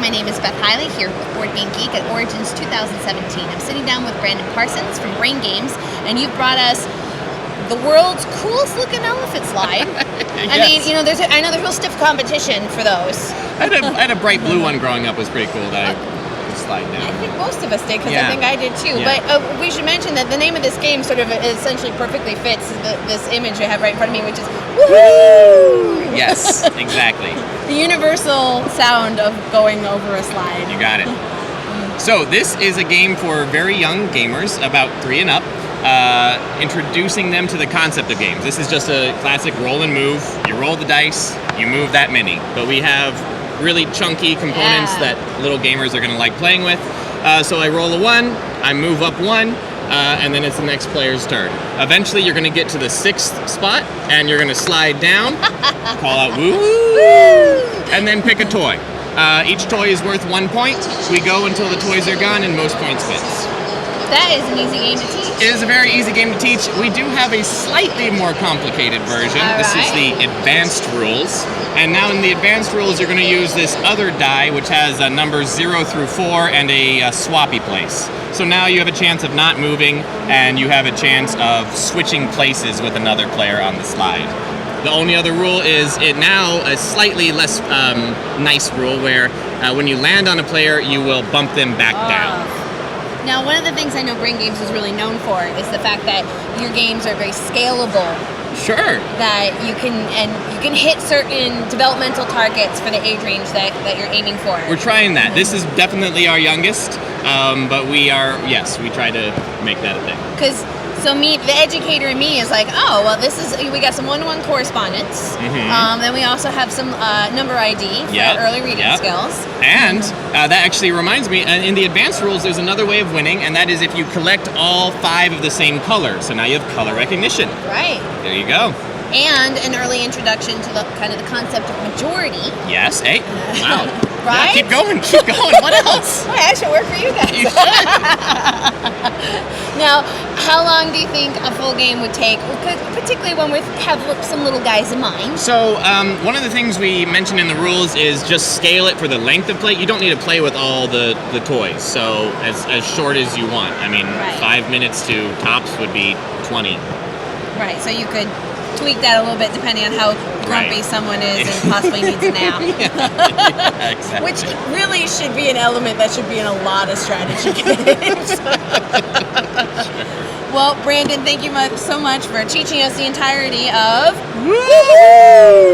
My name is Beth Hiley here with Board Game Geek at Origins 2017. I'm sitting down with Brandon Parsons from Brain Games, and you've brought us the world's coolest looking elephant slide. Yes. I mean, you know, I know there's real stiff competition for those. I had a bright blue one growing up. It was pretty cool that I could slide down. I think most of us did, because Yeah. I think I did too. Yeah. But we should mention that the name of this game sort of essentially perfectly fits this image I have right in front of me, which is woohoo! Yes, exactly. The universal sound of going over a slide. You got it. So this is a game for very young gamers, about 3 and up, introducing them to the concept of games. This is just a classic roll and move. You roll the dice, you move that many. But we have really chunky components that little gamers are going to like playing with. So I roll a 1, I move up 1, and then it's the next player's turn. Eventually you're going to get to the 6th spot, and you're going to slide down, call out woo, and then pick a toy. Each toy is worth 1 point. We go until the toys are gone and most points wins. That is an easy game to teach. It is a very easy game to teach. We do have a slightly more complicated version. All This is right. the advanced rules. And now in the advanced rules, you're going to use this other die, which has numbers 0 through 4 and a swappy place. So now you have a chance of not moving, and you have a chance of switching places with another player on the slide. The only other rule is a slightly less nice rule where when you land on a player, you will bump them back down. Now, one of the things I know Brain Games is really known for is the fact that your games are very scalable. Sure. That you can hit certain developmental targets for the age range that you're aiming for. We're trying that. This is definitely our youngest, but we try to make that a thing. Because the educator in me is like, oh, well, we got some one-to-one correspondence. Mm-hmm. Then we also have some number ID for early reading skills. And that actually reminds me, in the advanced rules, there's another way of winning, and that is if you collect all 5 of the same color. So now you have color recognition. Right. There you go. And an early introduction to the concept of majority. Yes. Hey. Wow. Right? Yeah, keep going. What else? Boy, I should work for you guys. You Now, how long do you think a full game would take, particularly when we have some little guys in mind? So, one of the things we mentioned in the rules is just scale it for the length of play. You don't need to play with all the toys, so as short as you want. I mean, 5 minutes to tops would be 20. Right, so you could tweak that a little bit depending on how grumpy someone is and possibly needs a nap. Yeah, exactly. Which really should be an element that should be in a lot of strategy games. Well, Brandon, thank you so much for teaching us the entirety of Woo!